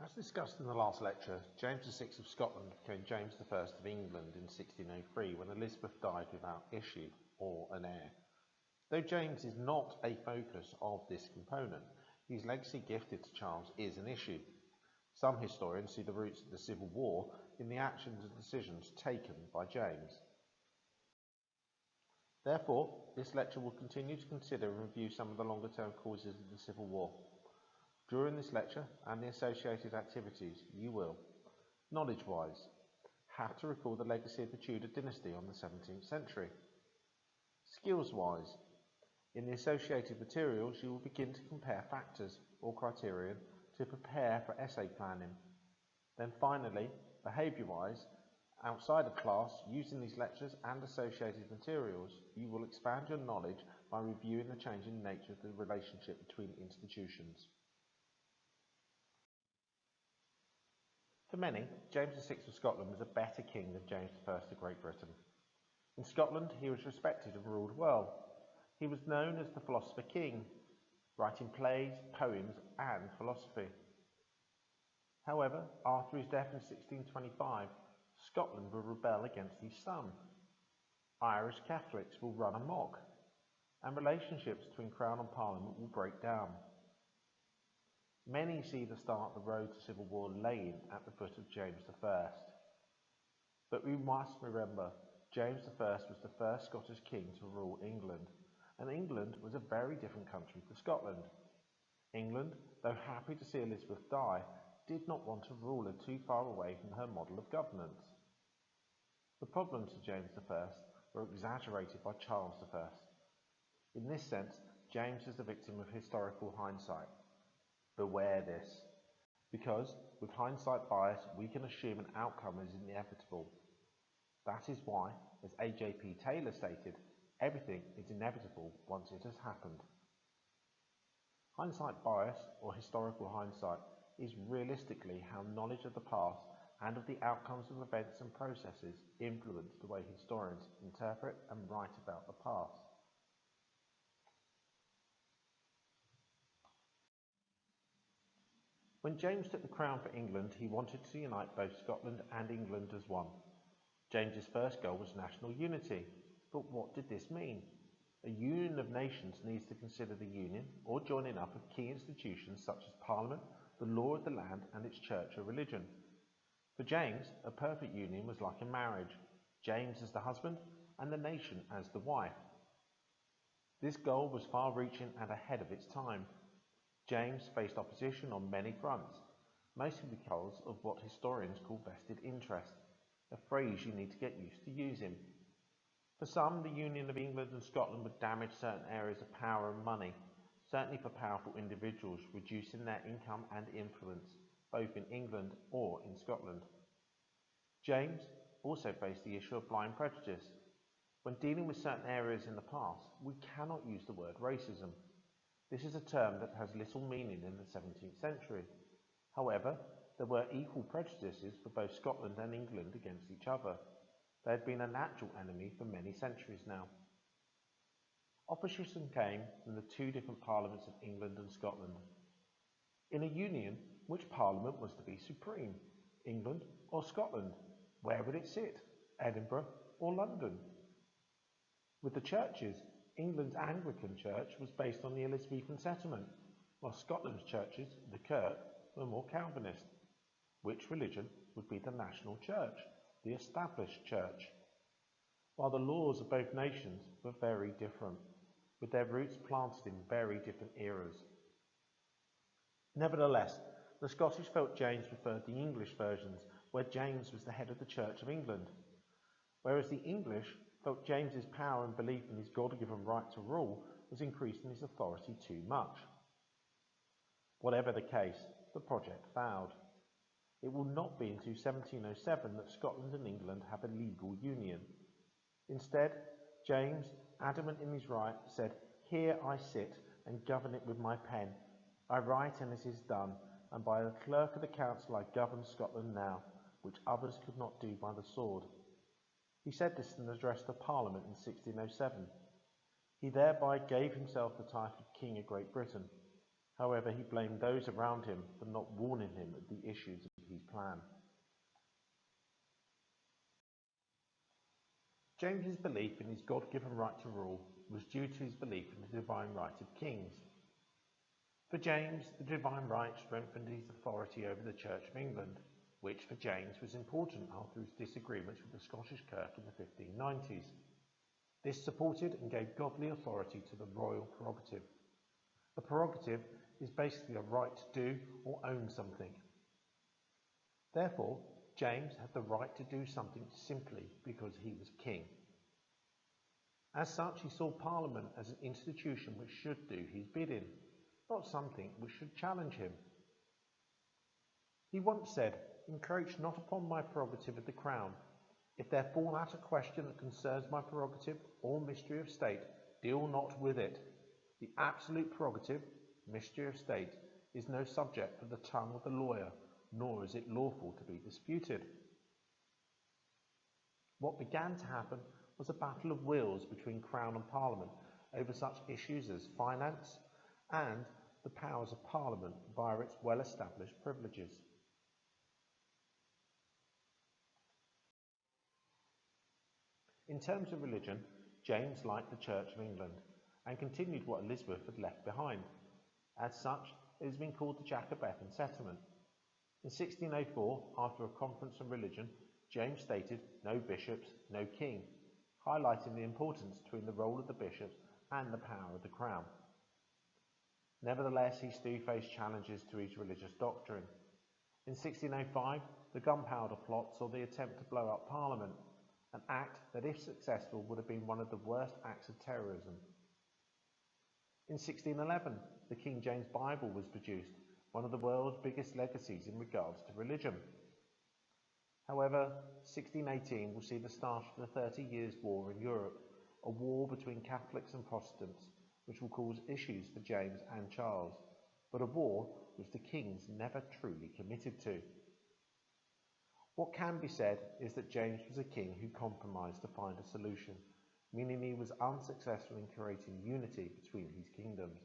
As discussed in the last lecture, James VI of Scotland became James I of England in 1603 when Elizabeth died without issue or an heir. Though James is not a focus of this component, his legacy gifted to Charles is an issue. Some historians see the roots of the Civil War in the actions and decisions taken by James. Therefore, this lecture will continue to consider and review some of the longer-term causes of the Civil War. During this lecture and the associated activities, you will, knowledge-wise, have to recall the legacy of the Tudor dynasty on the 17th century. Skills-wise, in the associated materials, you will begin to compare factors or criterion to prepare for essay planning. Then finally, behaviour-wise, outside of class, using these lectures and associated materials, you will expand your knowledge by reviewing the changing nature of the relationship between institutions. For many, James VI of Scotland was a better king than James I of Great Britain. In Scotland, he was respected and ruled well. He was known as the Philosopher King, writing plays, poems, and philosophy. However, after his death in 1625, Scotland will rebel against his son. Irish Catholics will run amok, and relationships between Crown and Parliament will break down. Many see the start of the road to civil war laying at the foot of James I. But we must remember, James I was the first Scottish king to rule England, and England was a very different country to Scotland. England, though happy to see Elizabeth die, did not want a ruler too far away from her model of governance. The problems of James I were exaggerated by Charles I. In this sense, James is the victim of historical hindsight. Beware this, because with hindsight bias we can assume an outcome is inevitable. That is why, as A.J.P. Taylor stated, everything is inevitable once it has happened. Hindsight bias, or historical hindsight, is realistically how knowledge of the past and of the outcomes of events and processes influence the way historians interpret and write about the past. When James took the crown for England, he wanted to unite both Scotland and England as one. James's first goal was national unity. But what did this mean? A union of nations needs to consider the union or joining up of key institutions such as Parliament, the law of the land, and its church or religion. For James, a perfect union was like a marriage, James as the husband and the nation as the wife. This goal was far-reaching and ahead of its time. James faced opposition on many fronts, mostly because of what historians call vested interest, a phrase you need to get used to using. For some, the union of England and Scotland would damage certain areas of power and money, certainly for powerful individuals, reducing their income and influence, both in England or in Scotland. James also faced the issue of blind prejudice. When dealing with certain areas in the past, we cannot use the word racism. This is a term that has little meaning in the 17th century. However, there were equal prejudices for both Scotland and England against each other. They had been a natural enemy for many centuries now. Opposition came from the two different parliaments of England and Scotland. In a union, which parliament was to be supreme? England or Scotland? Where would it sit? Edinburgh or London? With the churches, England's Anglican Church was based on the Elizabethan settlement, while Scotland's churches, the Kirk, were more Calvinist. Which religion would be the national church, the established church? While the laws of both nations were very different, with their roots planted in very different eras. Nevertheless, the Scottish felt James preferred the English versions, where James was the head of the Church of England, whereas the English felt James's power and belief in his God-given right to rule was increasing his authority too much. Whatever the case, the project failed. It will not be until 1707 that Scotland and England have a legal union. Instead, James, adamant in his right, said, "Here I sit and govern it with my pen. I write and it is done, and by the clerk of the council I govern Scotland now, which others could not do by the sword." He said this in an address to Parliament in 1607. He thereby gave himself the title of King of Great Britain. However, he blamed those around him for not warning him of the issues of his plan. James's belief in his God-given right to rule was due to his belief in the divine right of kings. For James, the divine right strengthened his authority over the Church of England, which for James was important after his disagreements with the Scottish Kirk in the 1590s. This supported and gave godly authority to the royal prerogative. A prerogative is basically a right to do or own something. Therefore, James had the right to do something simply because he was king. As such, he saw Parliament as an institution which should do his bidding, not something which should challenge him. He once said, "Encroach not upon my prerogative of the crown. If there fall out a question that concerns my prerogative or mystery of state, deal not with it. The absolute prerogative, mystery of state, is no subject for the tongue of the lawyer, nor is it lawful to be disputed." What began to happen was a battle of wills between Crown and Parliament over such issues as finance and the powers of Parliament via its well-established privileges. In terms of religion, James liked the Church of England and continued what Elizabeth had left behind. As such, it has been called the Jacobean settlement. In 1604, after a conference on religion, James stated, "No bishops, no king," highlighting the importance between the role of the bishops and the power of the crown. Nevertheless, he still faced challenges to his religious doctrine. In 1605, the Gunpowder Plot saw the attempt to blow up Parliament, an act that, if successful, would have been one of the worst acts of terrorism. In 1611, the King James Bible was produced, one of the world's biggest legacies in regards to religion. However, 1618 will see the start of the 30 Years' War in Europe, a war between Catholics and Protestants, which will cause issues for James and Charles, but a war which the kings never truly committed to. What can be said is that James was a king who compromised to find a solution, meaning he was unsuccessful in creating unity between his kingdoms.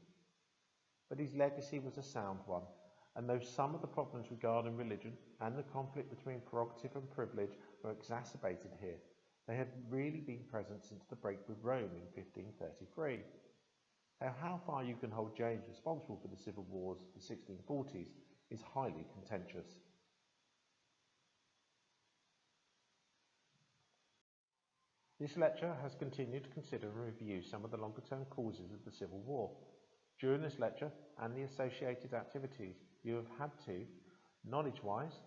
But his legacy was a sound one, and though some of the problems regarding religion and the conflict between prerogative and privilege were exacerbated here, they had really been present since the break with Rome in 1533. How far you can hold James responsible for the civil wars of the 1640s is highly contentious. This lecture has continued to consider and review some of the longer-term causes of the Civil War. During this lecture and the associated activities, you have had to, knowledge-wise,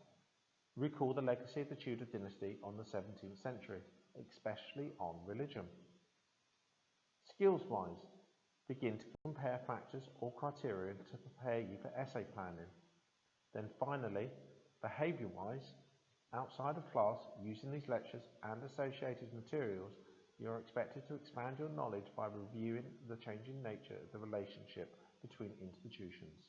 recall the legacy of the Tudor dynasty on the 17th century, especially on religion. Skills-wise, begin to compare factors or criteria to prepare you for essay planning. Then finally, behaviour-wise, outside of class, using these lectures and associated materials, you are expected to expand your knowledge by reviewing the changing nature of the relationship between institutions.